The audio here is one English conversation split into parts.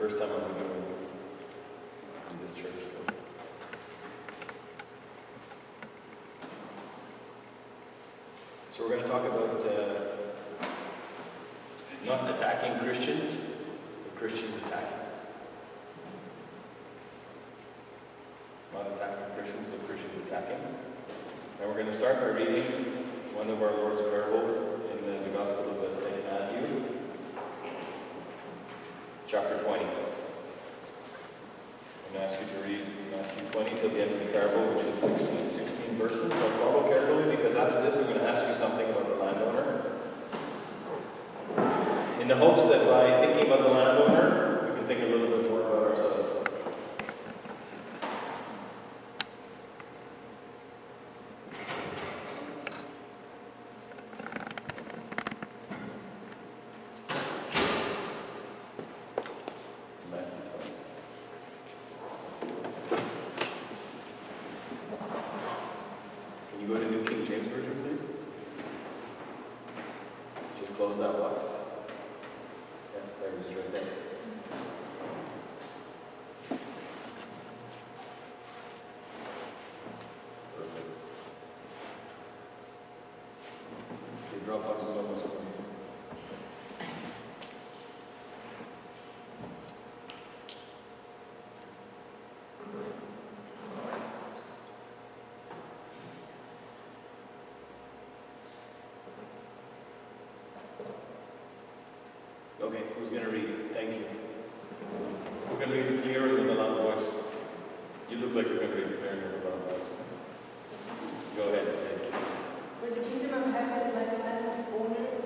first time I'm going to in this church. So we're going to talk about not attacking Christians, but Christians attacking. Not attacking Christians, but Christians attacking. And we're going to start by reading one of our Lord's parables in the Gospel of St. Matthew, chapter 20. I'm going to ask you to read Matthew 20 till the end of the parable, which is 16 verses. But follow carefully, because after this I'm going to ask you something about the landowner. In the hopes that by thinking about the landowner, we can think a little bit more about ourselves. Matthew 20. Can you go to New King James Version, please? Just close that box. Yeah, there it is, right there. Perfect. The Dropbox is almost full. Okay, who's going to read it? Thank you. Who's going to read it clear or with a loud voice? You look like you're going to read it clear with a loud voice. Go ahead, please. For the kingdom of heaven is like a landowner who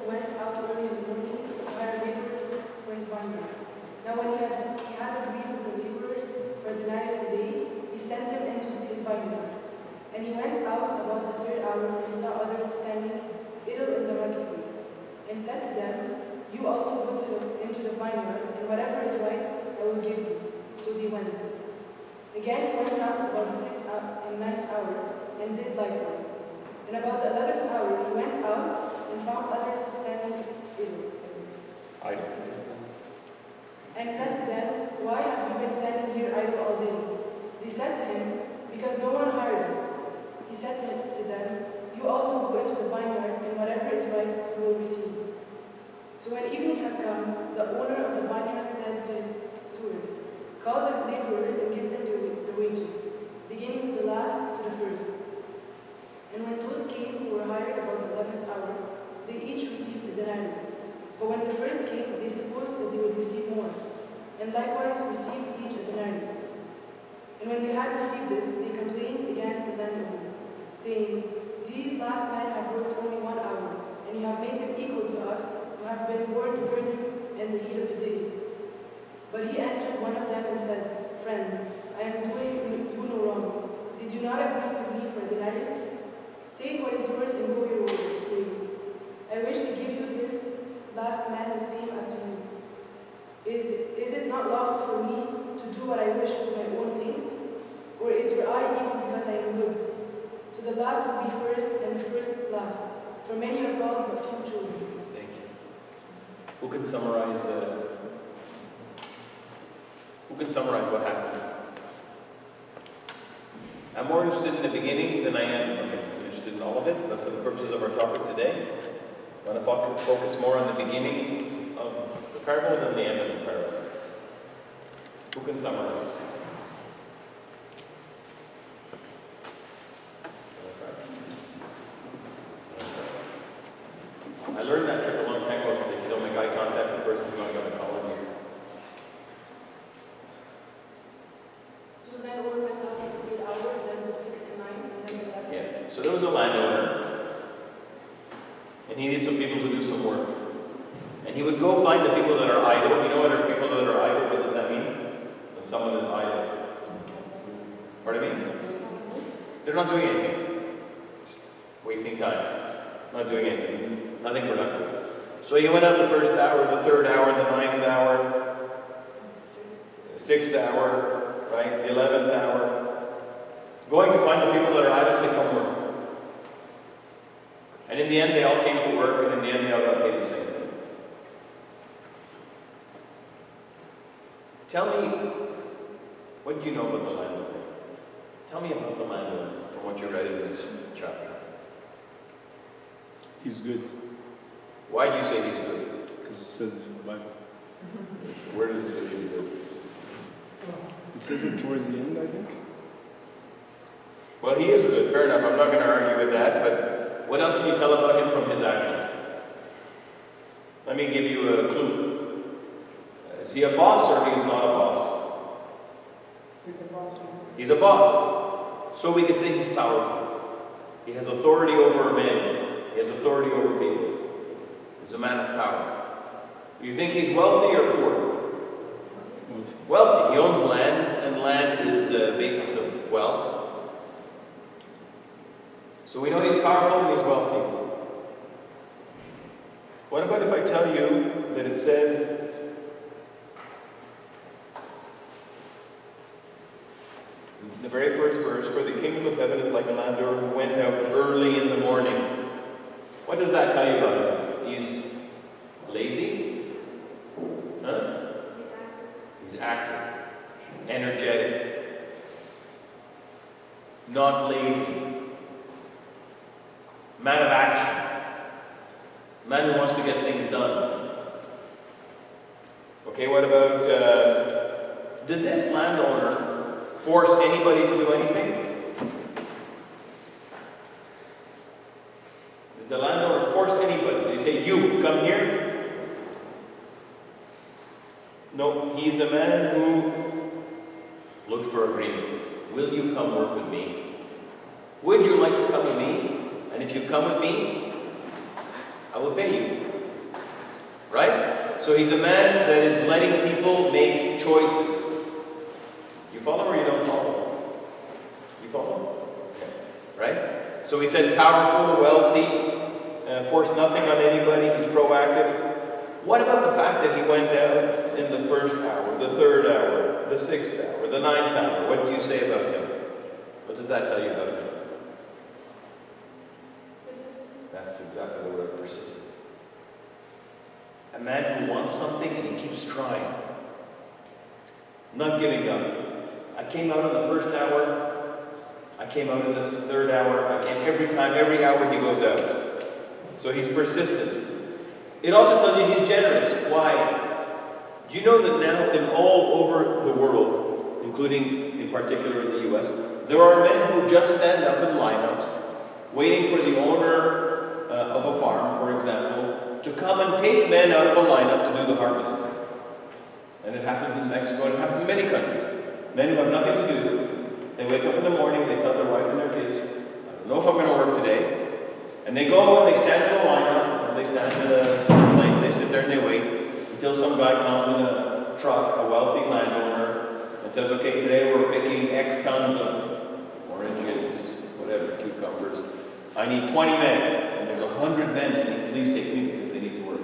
went out early in the morning to hire laborers for his vineyard. Now when he had agreed with the laborers for a denarius a day, he sent them into his vineyard. And he went out about the third hour and saw others standing idle in the marketplace, and said to them, "You also go into the vineyard, and whatever is right I will give you." So they went. Again he went out about the 6th and 9th hour, and did likewise. And about the 11th hour he went out, and found others standing idle. And said to them, "Why have you been standing here idle all day?" They said to him, "Because no one hired us." He said to them, "You also go into the vineyard, and whatever is right you will receive." So when evening had come, the owner of the vineyard said to his steward, "Call the laborers and give them their wages, beginning with the last to the first." And when those came who were hired about the 11th hour, they each received a denarius. But when the first came, they supposed that they would receive more, and likewise received each a denarius. And when they had received it, they complained against the landowner, saying, "These last men have worked only 1 hour, and you have made them equal to us, who have been born to burn you in the heat of the day." But he answered one of them and said, "Friend, I am doing you no wrong. Did you not agree with me for a denarius? Take what is yours and go your way. I wish to give you this last man the same as to me. Is it not lawful for me to do what I wish with my own things? Or is your eye evil because I am good? So the last will be first, and the first last. For many are called, but few chosen." Thank you. Who can summarize what happened? I'm more interested in the beginning than I am. I'm interested in all of it, but for the purposes of our topic today, I want to focus more on the beginning of the parable than the end of the parable. Who can summarize? I learned that trick a long time ago. If you don't make eye contact with the person who's going to call you. So then we went out at the 3rd hour, then the 6th and 9th, and then the 11th. Yeah. So there was a landowner, and he needed some people to do some work. And he would go find the people that are idle. You know what are people that are idle? What does that mean? When someone is idle. Pardon me? They're not doing anything. Wasting time. Not doing anything. Nothing productive. So he went out the 1st hour, the 3rd hour, the 9th hour, the 6th hour, right? The 11th hour. Going to find the people that are idle, say, "Come work." And in the end, they all came to work, and in the end, they all got paid the same thing. Tell me, what do you know about the landowner? Tell me about the landowner from what you read in this chapter. He's good, Why do you say he's good? because it says it in the Bible. Where does it say he's good? It says it towards the end, I think. Well, he is good, fair enough. I'm not going to argue with that, but what else can you tell about him from his actions? Let me give you a clue. Is he a boss or he's not a boss? He's a boss. So we could say he's powerful. He has authority over men. He has authority over people. He's a man of power. Do you think he's wealthy or poor? Wealthy. He owns land, and land is a basis of wealth. So we know he's powerful and he's wealthy. What about if I tell you that it says in the very first verse, "For the kingdom of heaven is like a landowner who went out early in the morning." What does that tell you about him? He's lazy? Huh? He's active. Energetic. Not lazy. Man of action. Man who wants to get things done. Okay, what about, did this landowner force anybody to do anything? Did the landowner force anybody? Did he say, "You, come here"? No, he's a man who looked for agreement. Will you come work with me? Would you like to come with me? And if you come with me, I will pay you. Right? So he's a man that is letting people make choices. You follow or you don't follow? You follow? Okay. Right? So he said powerful, wealthy, forced nothing on anybody, he's proactive. What about the fact that he went out in the first hour, the third hour, the sixth hour, the ninth hour? What do you say about him? What does that tell you about him? That's exactly the word, persistent. A man who wants something and he keeps trying. Not giving up. I came out in the first hour. I came out in the third hour. I came every time, every hour he goes out. So he's persistent. It also tells you he's generous. Why? Do you know that now in all over the world, including in particular in the US, there are men who just stand up in lineups, waiting for the owner of a farm, for example, to come and take men out of a lineup to do the harvest. And it happens in Mexico, and it happens in many countries. Men who have nothing to do, they wake up in the morning, they tell their wife and their kids, "I don't know if I'm going to work today." And they go and they stand in a lineup, or they stand in a certain place, they sit there and they wait until some guy comes in a truck, a wealthy landowner, and says, "Okay, today we're picking X tons of oranges, whatever, cucumbers. I need 20 men." There's 100 men saying, "Please take me because they need to work."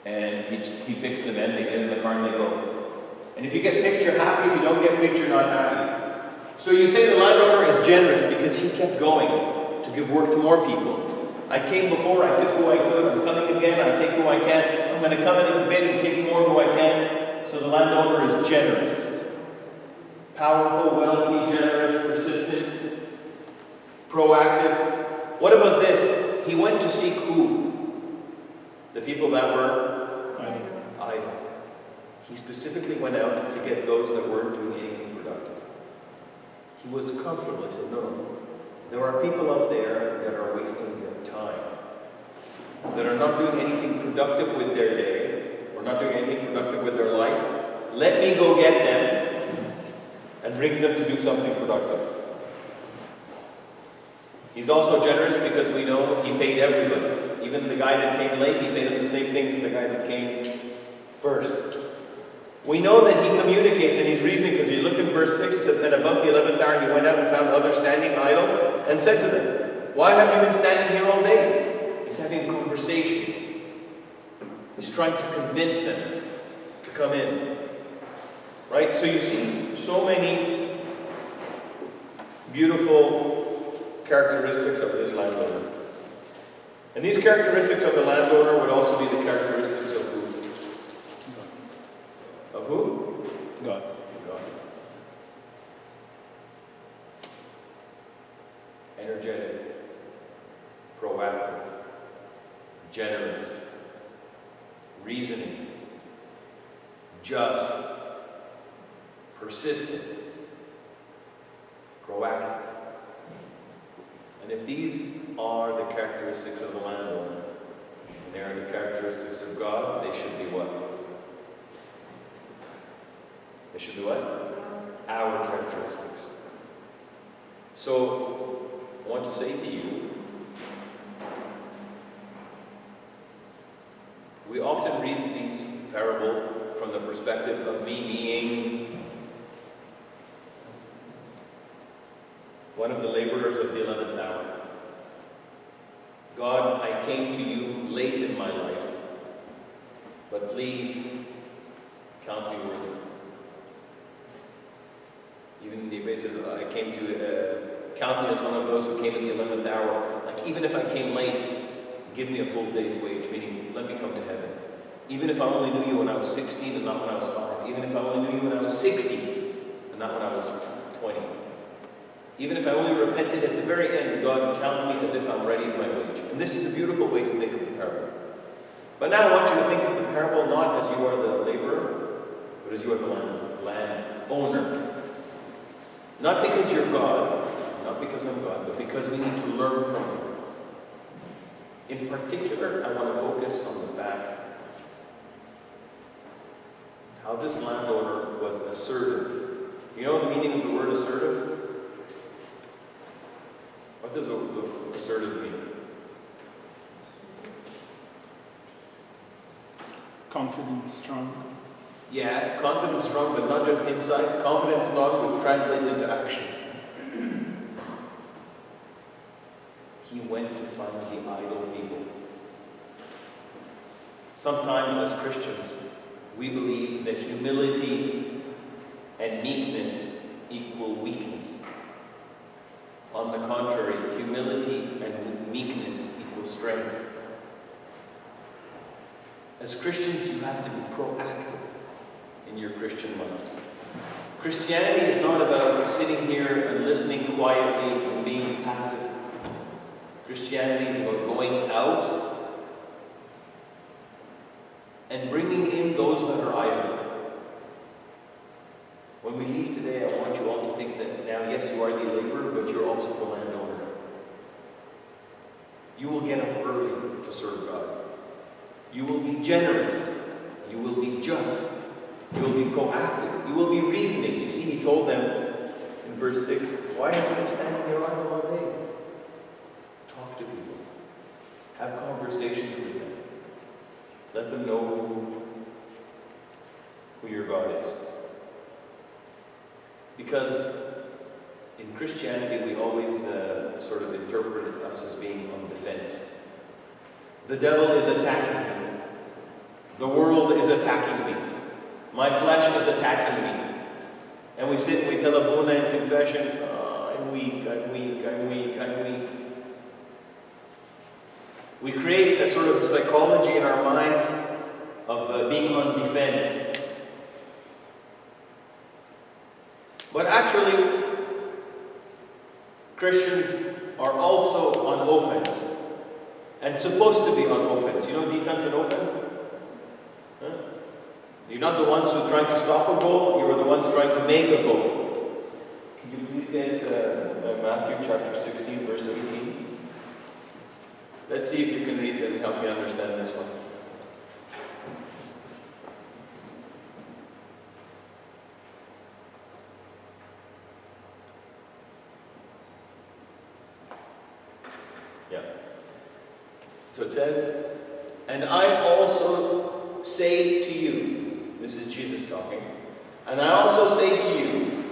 And he picks the men, they get in the car and they go. And if you get picked, you're happy. If you don't get picked, you're not happy. So you say the landowner is generous because he kept going to give work to more people. I came before, I took who I could. I'm coming again, I take who I can. I'm going to come in a bit and take more who I can. So the landowner is generous. Powerful, wealthy, generous, persistent, proactive. What about this? He went to seek who? The people that were idle. He specifically went out to get those that weren't doing anything productive. He was comfortable. He said, "No, there are people out there that are wasting their time, that are not doing anything productive with their day, or not doing anything productive with their life. Let me go get them and bring them to do something productive." He's also generous because we know he paid everybody. Even the guy that came late, he paid him the same thing as the guy that came first. We know that he communicates and he's reasoning because you look in verse 6, it says, "And about the 11th hour he went out and found others standing idle and said to them, 'Why have you been standing here all day?'" He's having a conversation. He's trying to convince them to come in. Right? So you see so many beautiful characteristics of this landowner. And these characteristics of the landowner would also be the characteristics of who? Of who? God. God. Energetic, proactive, generous, reasoning, just, persistent, proactive. And if these are the characteristics of the landowner, and they are the characteristics of God, they should be what? They should be what? Our characteristics. So, I want to say to you, we often read these parables from the perspective of me being one of the laborers of the 11th hour. God, I came to you late in my life, but please count me worthy. Even the Abbé says, I came to count me as one of those who came at the 11th hour. Like, even if I came late, give me a full day's wage, meaning let me come to heaven. Even if I only knew you when I was 16 and not when I was 5. Even if I only knew you when I was 60 and not when I was 20. Even if I only repented at the very end, God, count me as if I'm ready in my wage. And this is a beautiful way to think of the parable. But now I want you to think of the parable not as you are the laborer, but as you are the land owner. Not because you're God, not because I'm God, but because we need to learn from you. In particular, I want to focus on the fact how this landowner was assertive. You know the meaning of the word assertive? What does assertive mean? Confident, strong. Yeah, confident, strong, but not just inside. Confident, strong, which translates into action. He went to find the idle people. Sometimes as Christians, we believe that humility and meekness equal weakness. On the contrary, humility and meekness equal strength. As Christians, you have to be proactive in your Christian life. Christianity is not about sitting here and listening quietly and being passive. Christianity is about going out and bringing in those that are idle. When we leave today, I want you all to think that now, yes, you are the laborer, but you're also the landowner. You will get up early to serve God. You will be generous. You will be just. You will be proactive. You will be reasoning. You see, he told them in verse 6, why have you been standing there idle all day? Talk to people. Have conversations with them. Let them know who your God is. Because in Christianity, we always sort of interpret us as being on defense. The devil is attacking me. The world is attacking me. My flesh is attacking me. And we sit and we tell Abuna in confession, oh, I'm weak, I'm weak, I'm weak, I'm weak. We create a sort of psychology in our minds of being on defense. But actually, Christians are also on offense. And supposed to be on offense. You know defense and offense? Huh? You're not the ones who are trying to stop a goal, you're the ones trying to make a goal. Can you please get Matthew chapter 16, verse 18? Let's see if you can read and help me understand this one. Yeah. So it says, and I also say to you, this is Jesus talking, and I also say to you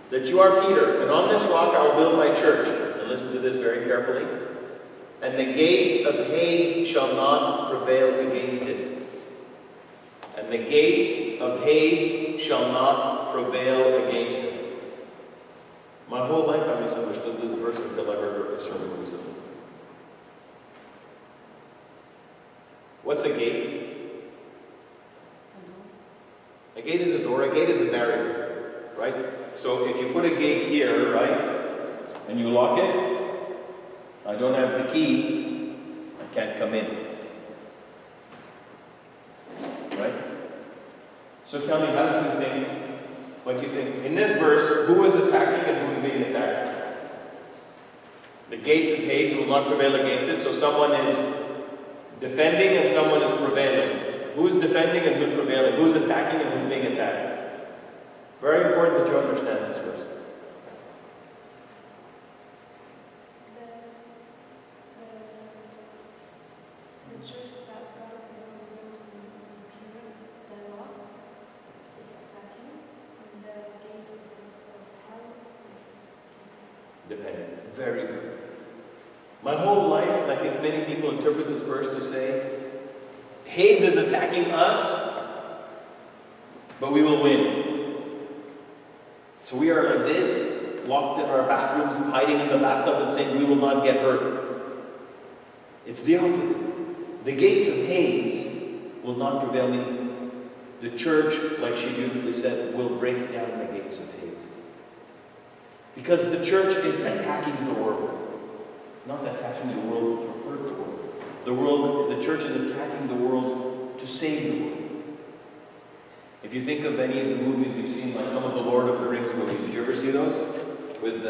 that you are Peter, and on this rock I will build my church. And listen to this very carefully. And the gates of Hades shall not prevail against it. And the gates of Hades shall not prevail against it. My whole life I misunderstood this verse until I heard a sermon recently. What's a gate? A A gate is a door, a gate is a barrier, right? So if you put a gate here, right, and you lock it, I don't have the key, I can't come in. Right? So tell me, what do you think? In this verse, who was attacking and who was being attacked? The gates of Hades will not prevail against it, so someone is defending and someone is prevailing. Who is defending and who's prevailing? Who's attacking and who's being attacked? Very important that you understand this verse. The church that God is going to build in Peter, the law, is attacking, and the gates of hell. Defending. Very good. My whole life, and I think many people interpret this verse to say, Hades is attacking us, but we will win. So we are like this, locked in our bathrooms, hiding in the bathtub and saying we will not get hurt. It's the opposite. The gates of Hades will not prevail. The church, like she beautifully said, will break down the gates of Hades. Because the church is attacking the world. Not attacking the world to hurt the world. The church is attacking the world to save the world. If you think of any of the movies you've seen, like some of the Lord of the Rings movies, did you ever see those? With,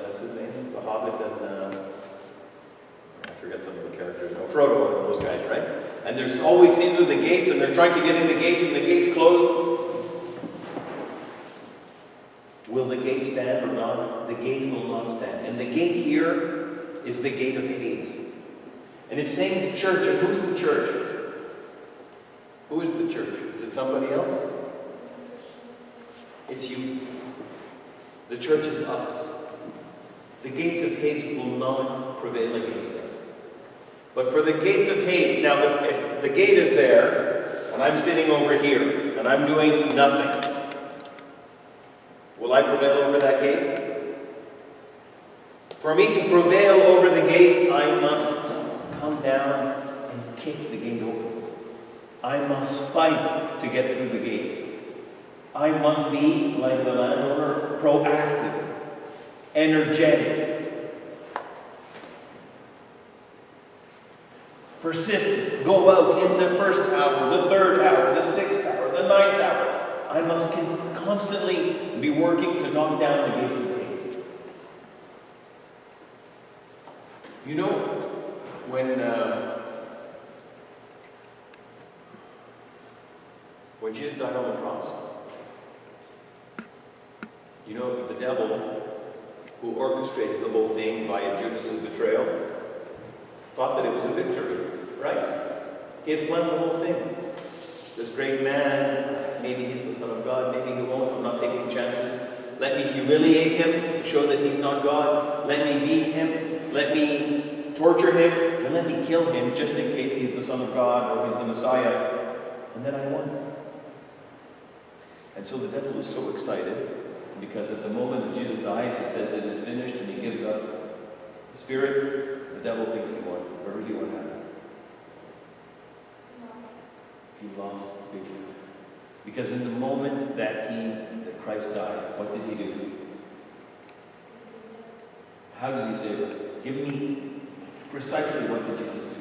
what's his name? The Hobbit and, I forget some of the characters. No, Frodo, one of those guys, right? And there's always scenes with the gates, and they're trying to get in the gates, and the gates closed. Will the gate stand or not? The gate will not stand. And the gate here is the gate of Hades. And it's saying the church, and who's the church? Who is the church? Is it somebody else? It's you. The church is us. The gates of Hades will not prevail against us. But for the gates of Hades, now if the gate is there, and I'm sitting over here, and I'm doing nothing, will I prevail over that gate? For me to prevail over the gate, I must come down and kick the gate open. I must fight to get through the gate. I must be, like the landowner, proactive, energetic, persistent. Go out in the first hour, the third hour, the sixth hour, the ninth hour. I must constantly be working to knock down the gates of Hades. You know, when Jesus died on the cross, you know, the devil, who orchestrated the whole thing via Judas's betrayal, thought that it was a victory, right? He had won the whole thing. This great man, maybe he's the Son of God, maybe he won't, I'm not taking chances. Let me humiliate him to show that he's not God. Let me beat him. Let me torture him. And let me kill him just in case he's the Son of God or he's the Messiah. And then I won. And so the devil is so excited because at the moment that Jesus dies, he says it is finished and he gives up the spirit. The devil thinks he won. But really what happened? He lost big time. Because in the moment that Christ died, what did he do? How did he save us? Give me precisely what did Jesus do?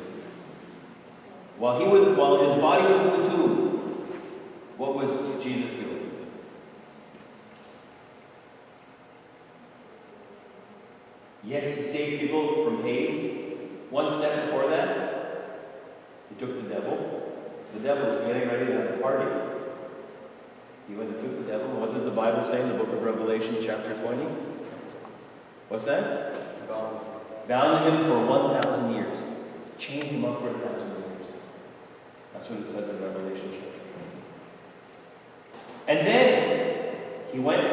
While his body was in the tomb, what was Jesus doing? Yes, he saved people from Hades. One step before that, he took the devil. The devil is getting ready to have a party. He went and took the devil. What does the Bible say in the book of Revelation, chapter 20? What's that? Bound him for 1,000 years. Chained him up for 1,000 years. That's what it says in Revelation chapter 20. And then he went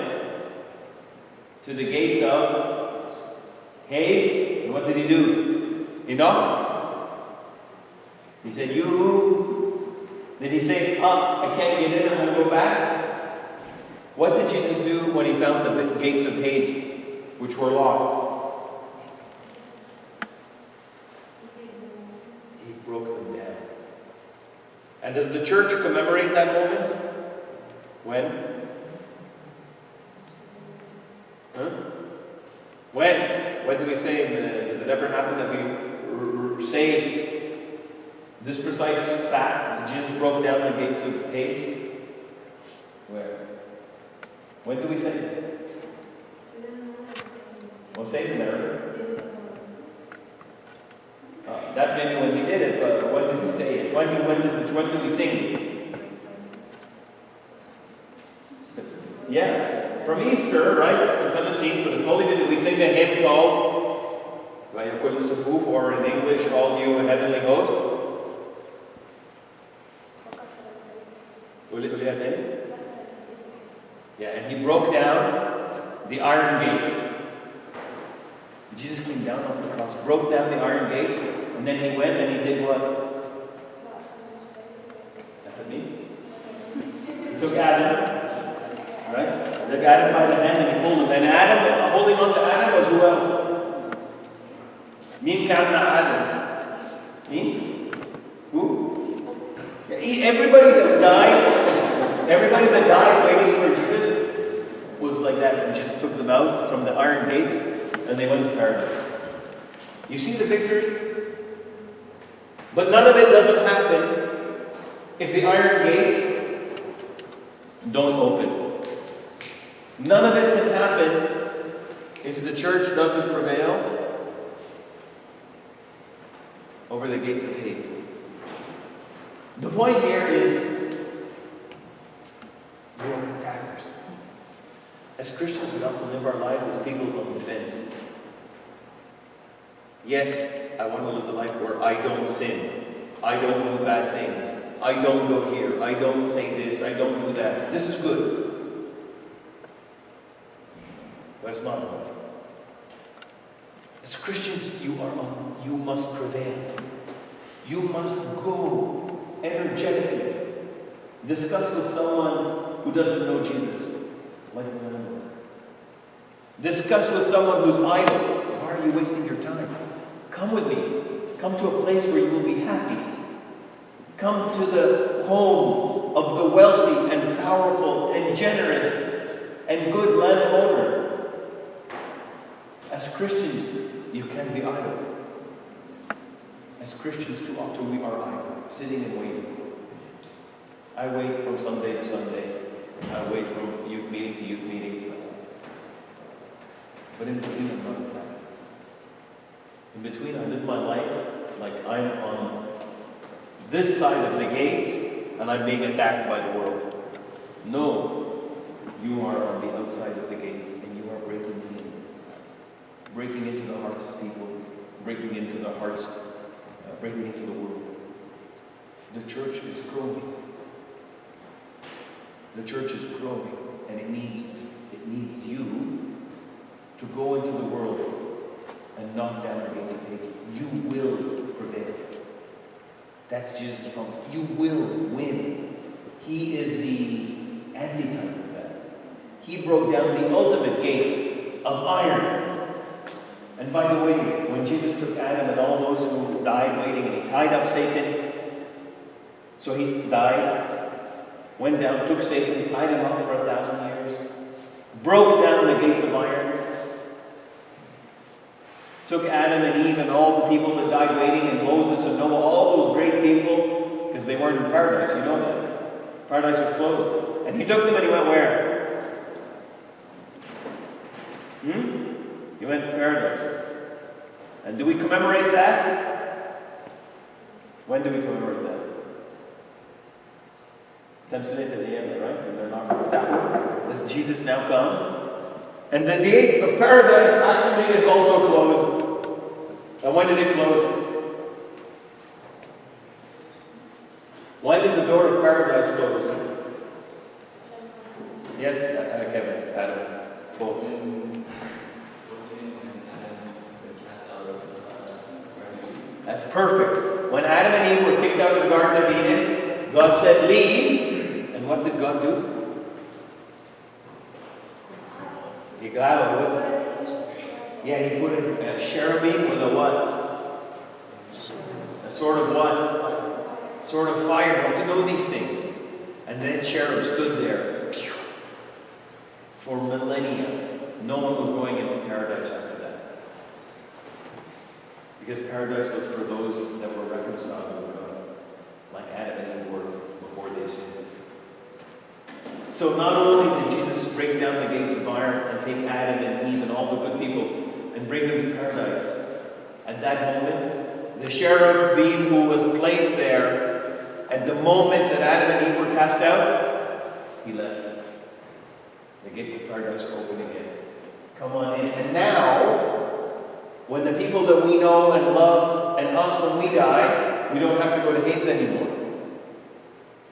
to the gates of Hades. And what did he do? He knocked. He said, "You who?" Did he say, I can't get in, I'm going to go back? What did Jesus do when he found the gates of Hades, which were locked? He broke them down. And does the church commemorate that moment? When? Huh? When do we say, does it ever happen that we say this precise fact that Jesus broke down the gates of Hades? Where? When do we say it? We'll say it in Arabic. That's maybe when he did it, but when did we say it? When do we sing it? Yeah, from Easter, right? From the scene, for the Holy Day, we sing the hymn called Vayakul Sufuf, or in English, All You Heavenly Hosts. Yeah, and he broke down the iron gates. Jesus came down off the cross, broke down the iron gates, and then he went and he did what? That me? He took Adam, right? He took Adam by the hand and he pulled him. And Adam, holding on to Adam, was who else? Min kamna Adam. Me? Who? Everybody that died waiting for Jesus was like that. And Jesus took them out from the iron gates and they went to paradise. You see the victory? But none of it doesn't happen if the iron gates don't open. None of it can happen if the church doesn't prevail over the gates of Hades. The point here is, we are attackers. As Christians, we have to live our lives as people on defense. Yes, I want to live a life where I don't sin. I don't do bad things. I don't go here. I don't say this. I don't do that. This is good. But it's not enough. As Christians, you must prevail. You must go energetically. Discuss with someone who doesn't know Jesus. Discuss with someone who's idle. Why are you wasting your time? Come with me. Come to a place where you will be happy. Come to the home of the wealthy and powerful and generous and good landowner. As Christians, you can be idle. As Christians, too often we are idle, sitting and waiting. I wait from Sunday to Sunday. I wait from youth meeting to youth meeting. But in between, I'm not attacked. In between, I live my life like I'm on this side of the gates and I'm being attacked by the world. No, you are on the outside of the gate and you are breaking into the hearts of people, breaking into the hearts, breaking into the world. The church is growing. The church is growing, and it needs you to go into the world and knock down the gates of Hades. You will prevail. That's Jesus' promise. You will win. He is the antitype of that. He broke down the ultimate gates of iron. And by the way, when Jesus took Adam and all those who died waiting, and he tied up Satan, so he died, went down, took Satan, tied him up for 1,000 years, broke down the gates of iron, took Adam and Eve and all the people that died waiting, and Moses and Noah, all those great people, because they weren't in paradise, you know that. Paradise was closed. And he took them and he went where? He went to paradise. And do we commemorate that? When do we commemorate that? Tamsilat al-Yam, right? When they're not off that one. As Jesus now comes. And the gate of paradise actually is also closed. And when did it close? When did the door of paradise close? Yes, Kevin, Adam, both. That's perfect. When Adam and Eve were kicked out of the Garden of Eden, God said, leave. And what did God do? He got it. Yeah, he put a cherubim with a what? A sort of what? Sort of fire. You have to know these things. And then cherub stood there. For millennia, no one was going into paradise after that. Because paradise was for those that were reconciled with God, like Adam and Eve were before they sinned. So not only did Jesus break down the gates of iron and take Adam and Eve and all the good people and bring them to paradise, at that moment, the cherubim who was placed there, at the moment that Adam and Eve were cast out, he left. The gates of paradise are open again. Come on in. And now, when the people that we know and love, and us when we die, we don't have to go to Hades anymore.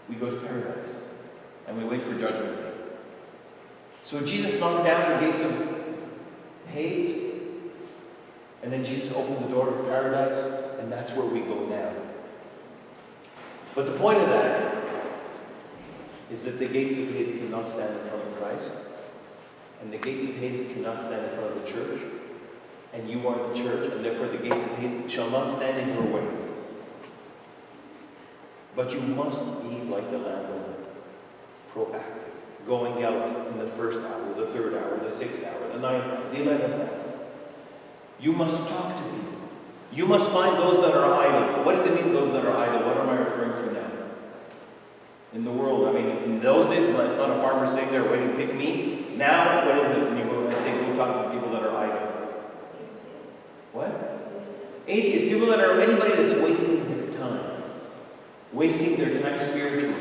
We go to paradise. And we wait for judgment day. So Jesus knocked down the gates of Hades, and then Jesus opened the door of paradise, and that's where we go now. But the point of that is that the gates of Hades cannot stand in front of Christ, and the gates of Hades cannot stand in front of the church, and you are the church, and therefore the gates of Hades shall not stand in your way. But you must be like the landowner, proactive, going out in the first hour, the third hour, the sixth hour, the ninth hour, the 11th hour. You must talk to people. You must find those that are idle. What does it mean, those that are idle? What am I referring to now? In the world, I mean, in those days, it's not a farmer sitting there waiting to pick me. Now, what is it when you go and say, go talk to people that are idle? What? Atheists, people that are anybody that's wasting their time. Wasting their time spiritually.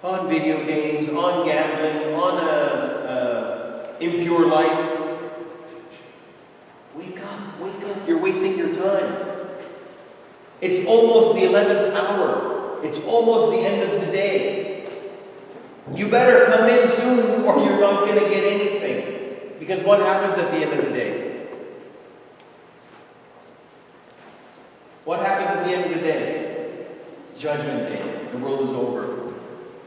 On video games, on gambling, on a impure life. Wake up, wake up. You're wasting your time. It's almost the 11th hour. It's almost the end of the day. You better come in soon or you're not going to get anything. Because what happens at the end of the day? What happens at the end of the day? It's Judgment Day. The world is over.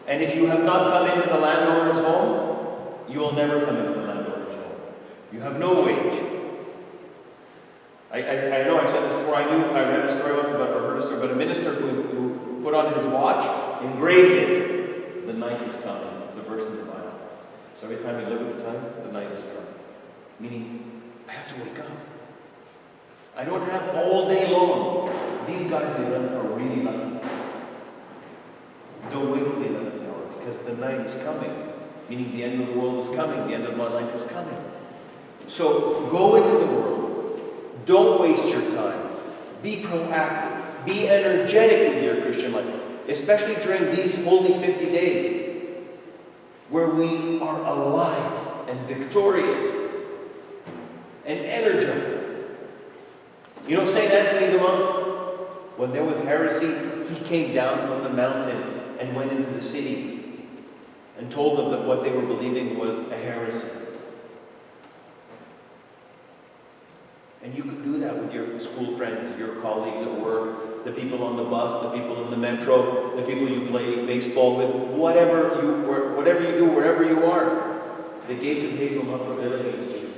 And if you have not come into the landowner's home, you will never come into the landowner's home. You have no wage. I know I've said this before. I read a story once about, or heard a story about a minister who put on his watch, engraved it, the night is coming. It's a verse in the Bible. So every time you look at the time, the night is coming. Meaning, I have to wake up. I don't have all day long. These guys, the 11th, are really lucky. Don't wait till the 11th hour, because the night is coming. Meaning the end of the world is coming. The end of my life is coming. So go into the world. Don't waste your time. Be proactive. Be energetic in your Christian life, especially during these holy 50 days, where we are alive and victorious and energized. You know St. Anthony the Monk? When there was heresy, he came down from the mountain and went into the city and told them that what they were believing was a heresy. And you could do that with your school friends, your colleagues at work, the people on the bus, the people in the metro, the people you play baseball with, whatever you do, wherever you are. The gates of Hades will not prevail against you.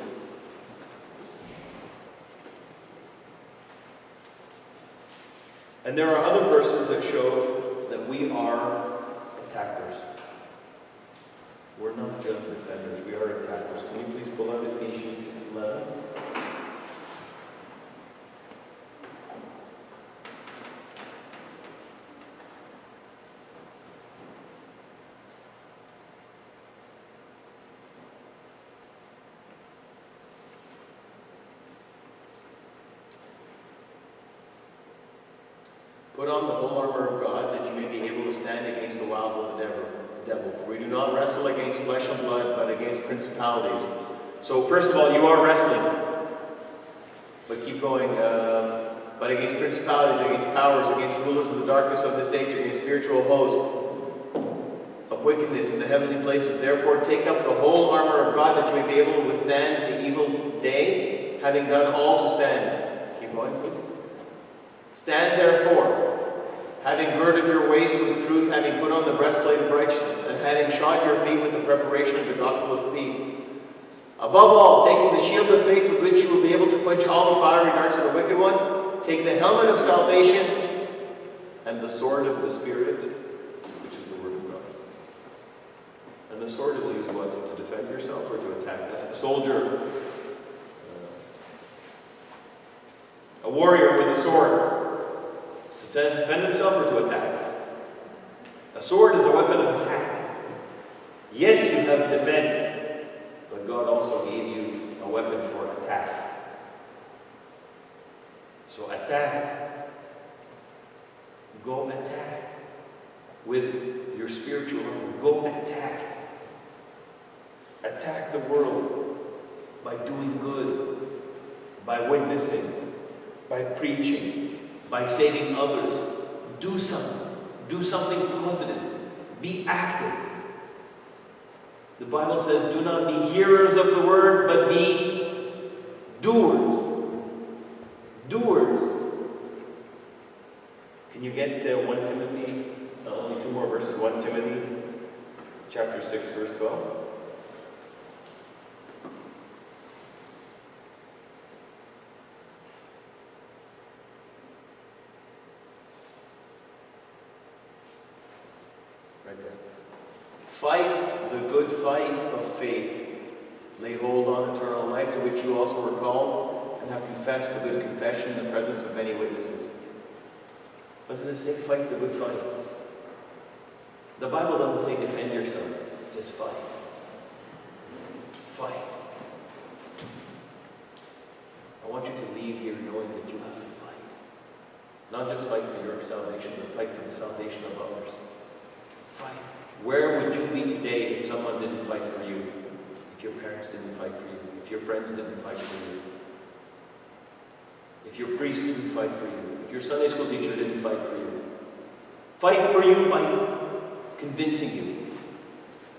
And there are other verses that show that we are attackers. We're not just defenders, we are attackers. Can you please pull out Ephesians 6:11? Put on the whole armor of God, that you may be able to stand against the wiles of the devil. For we do not wrestle against flesh and blood, but against principalities. So first of all, you are wrestling. But keep going. But against principalities, against powers, against rulers of the darkness of this age, against spiritual hosts of wickedness in the heavenly places. Therefore take up the whole armor of God, that you may be able to withstand the evil day, having done all to stand. Keep going, please. Stand therefore, having girded your waist with truth, having put on the breastplate of righteousness, and having shod your feet with the preparation of the gospel of peace. Above all, taking the shield of faith with which you will be able to quench all the fiery darts of the wicked one, take the helmet of salvation and the sword of the Spirit, which is the word of God. And the sword is used what? To defend yourself or to attack? As a soldier, a warrior with a sword, is to defend himself or to attack? A sword is a weapon of attack. Yes, you have defense, but God also gave you a weapon for attack. So attack. Go attack. With your spiritual armor, go attack. Attack the world by doing good, by witnessing, by preaching, by saving others. Do something. Do something positive. Be active. The Bible says, do not be hearers of the word, but be doers. Doers. Can you get 1 Timothy, only 2 more verses, 1 Timothy chapter 6, verse 12? Right there. Fight the good fight of faith. Lay hold on eternal life, to which you also were called, and have confessed the good confession in the presence of many witnesses. What does it say? Fight the good fight. The Bible doesn't say defend yourself. It says fight. Fight. I want you to leave here knowing that you have to fight. Not just fight for your salvation, but fight for the salvation of others. Fight. Where would you be today if someone didn't fight for you? If your parents didn't fight for you? If your friends didn't fight for you? If your priest didn't fight for you? If your Sunday school teacher didn't fight for you? Fight for you by convincing you.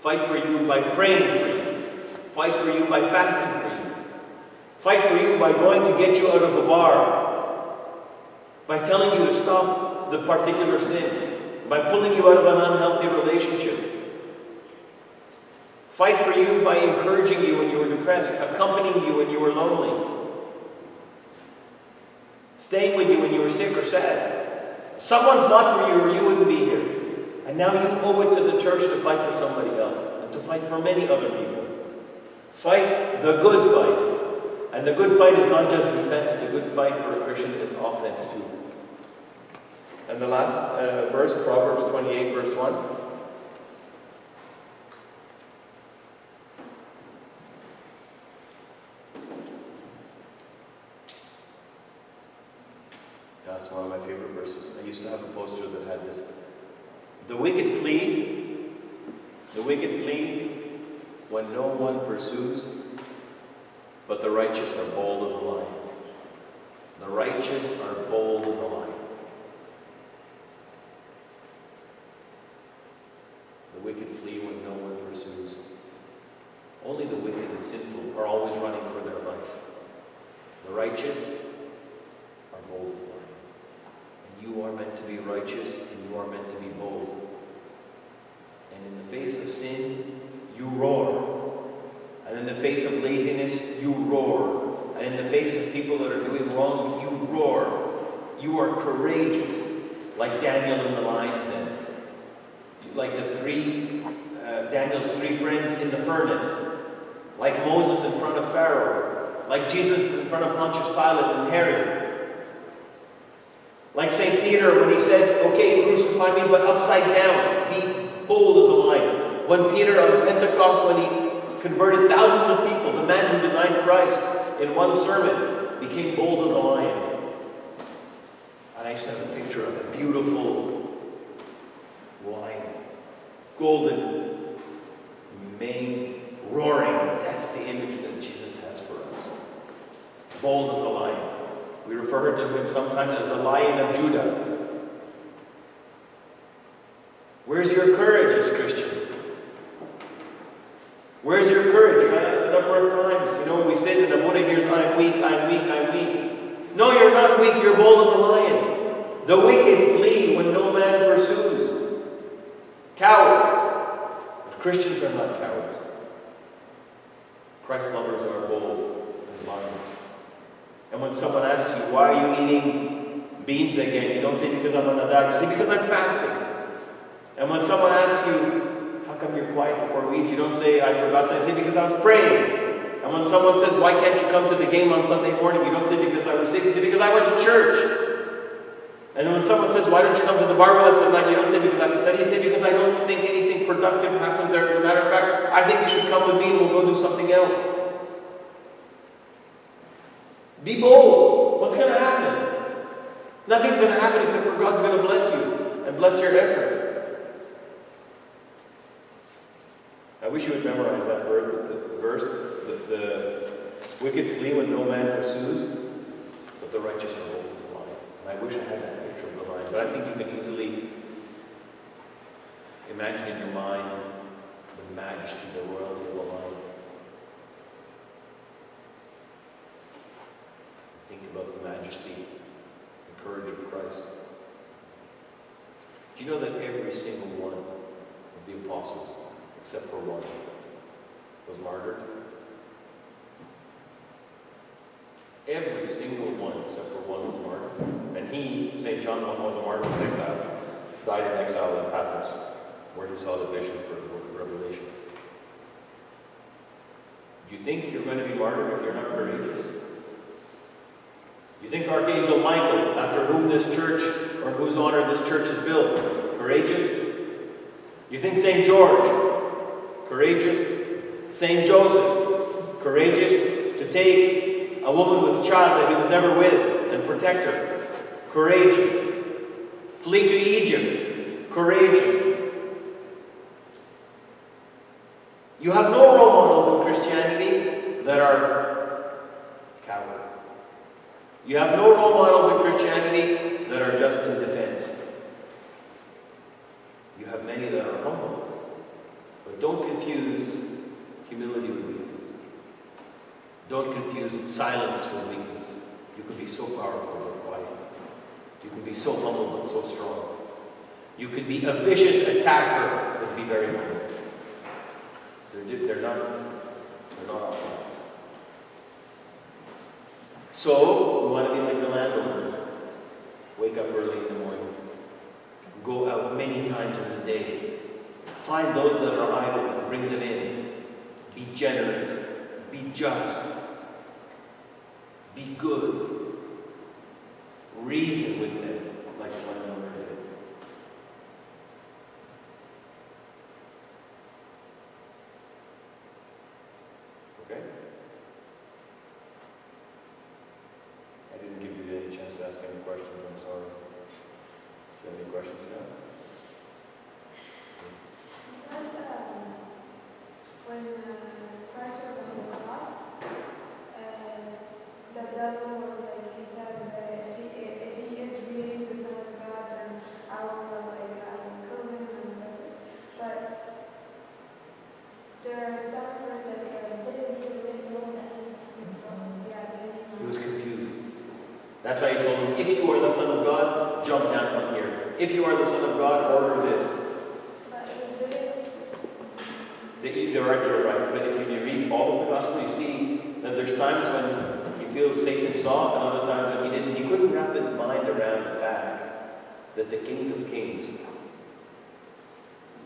Fight for you by praying for you. Fight for you by fasting for you. Fight for you by going to get you out of a bar. By telling you to stop the particular sin. By pulling you out of an unhealthy relationship. Fight for you by encouraging you when you were depressed, accompanying you when you were lonely, staying with you when you were sick or sad. Someone fought for you or you wouldn't be here. And now you owe it to the church to fight for somebody else and to fight for many other people. Fight the good fight. And the good fight is not just defense. The good fight for a Christian is offense too. And the last verse, Proverbs 28, verse 1. That's one of my favorite verses. I used to have a poster that had this. The wicked flee when no one pursues, but the righteous are bold as a lion. The righteous are bold as a lion. The wicked flee when no one pursues. Only the wicked and sinful are always running for their life. The righteous are bold as a lion. And you are meant to be righteous and you are meant to be bold. And in the face of sin, you roar. And in the face of laziness, you roar. And in the face of people that are doing wrong, you roar. You are courageous, like Daniel in the lion's den. Like Daniel's 3 friends in the furnace. Like Moses in front of Pharaoh. Like Jesus in front of Pontius Pilate and Herod. Like St. Peter when he said, okay, crucify me, but upside down. Be bold as a lion. When Peter on Pentecost, when he converted thousands of people, the man who denied Christ in one sermon, became bold as a lion. And I used to have a picture of a beautiful lion. Golden mane, roaring. That's the image that Jesus has for us. Bold as a lion. We refer to him sometimes as the Lion of Judah. Where's your courage as Christians? Where's your courage? A number of times, we sit and the Buddha hears, I'm weak, I'm weak, I'm weak. No, you're not weak, you're bold as a lion. The wicked flee when no man pursues. Cowards. But Christians are not cowards. Christ lovers are bold as lions. And when someone asks you, why are you eating beans again? You don't say because I'm on a diet. You say because I'm fasting. And when someone asks you, how come you're quiet before we eat? You don't say, I forgot. So I say, because I was praying. And when someone says, why can't you come to the game on Sunday morning? You don't say, because I was sick. You say, because I went to church. And then when someone says, why don't you come to the Bible lesson night? You don't say, because I'm studying. You say, because I don't think anything productive happens there. As a matter of fact, I think you should come with me and we'll go do something else. Be bold. What's going to happen? Nothing's going to happen except for God's going to bless you and bless your effort. I wish you would memorize that verse. The wicked flee when no man pursues, but the righteous are always alive. And I wish I had that picture of the lion. But I think you can easily imagine in your mind the majesty, the royalty of the lion. Think about the majesty and courage of Christ. Do you know that every single one of the apostles, except for one, was martyred? Every single one except for one was martyred. And he, St. John, was a martyr, was exiled, died in exile in Patmos, where he saw the vision for the book of Revelation. Do you think you're going to be martyred if you're not courageous? You think Archangel Michael, after whom this church, or whose honor this church is built, courageous? You think St. George, courageous? St. Joseph, courageous to take a woman with a child that he was never with and protect her? Courageous. Flee to Egypt? Courageous. You have no role models in Christianity that are coward. You have no role models in Christianity that are just in defense. You have many that are humble. But don't confuse humility with weakness. Don't confuse silence with weakness. You can be so powerful but quiet. You can be so humble but so strong. You can be a vicious attacker but be very humble. They're not opposites. So, we want to be like the landowners. Wake up early in the morning. Go out many times in the day. Find those that are idle and bring them in. Be generous. Be just. Be good. Reason with them like the landowner did. Okay? I didn't give you any chance to ask any questions. I'm sorry. Do you have any questions now? When Christ was on the cross, the devil was like, he said that if he is really the Son of God, then I will kill him and whatever. But there are some who didn't know that he's the Son of God. Yeah, they didn't know. He was confused. That's why he told him, if you are the Son of God, jump down from here. If you are the Son of God, order this. But it was really... You're right. But if you read all of the Gospel, you see that there's times when you feel Satan saw, and other times when he didn't. He couldn't wrap his mind around the fact that the King of Kings,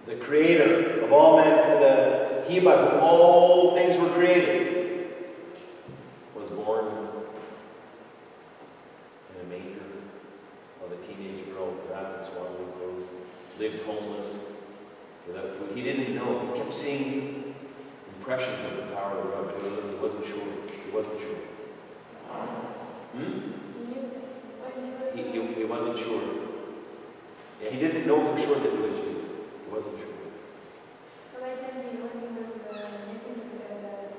the Creator of all men, he by whom all things were created, was born in a manger of a teenage girl wrapped in swaddling clothes, lived homeless, without food. He didn't know. He kept seeing impressions of the power of God, but he wasn't sure. He wasn't sure. He wasn't sure. Yeah, he didn't know for sure that he was Jesus. He wasn't sure. But like when he was making the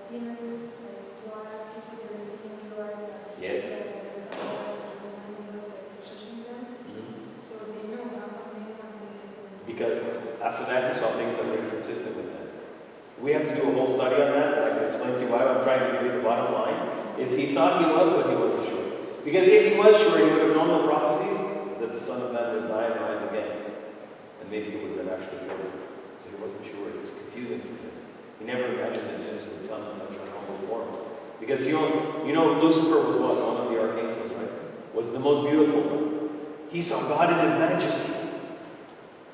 demons, you are people that are seeing you are Yes. the Son of God, and he was shushing them. So they know how many times they Because after that, he saw things that were consistent with that. We have to do a whole study on that, and I can explain to you why. I'm trying to give you the bottom line, is he thought he was, but he wasn't sure. Because if he was sure, he would have known the prophecies that the Son of Man would die and rise again. And maybe he would have been actually killed. So he wasn't sure. It was confusing for him. He never imagined that Jesus would come in such a humble form. Because Lucifer was what? One of the archangels, right? Was the most beautiful one. He saw God in his majesty.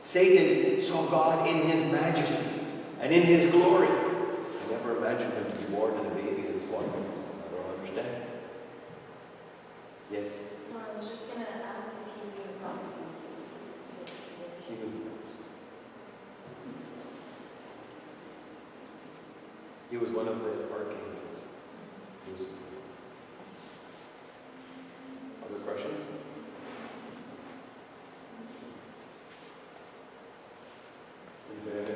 Satan saw God in his majesty. And in his glory. I never imagined him to be born in a baby in Squadron. I don't understand. Yes? No, I was just going to ask if he knew the prophecy. He knew. He was one of the archangels. He was. Other questions? Anybody have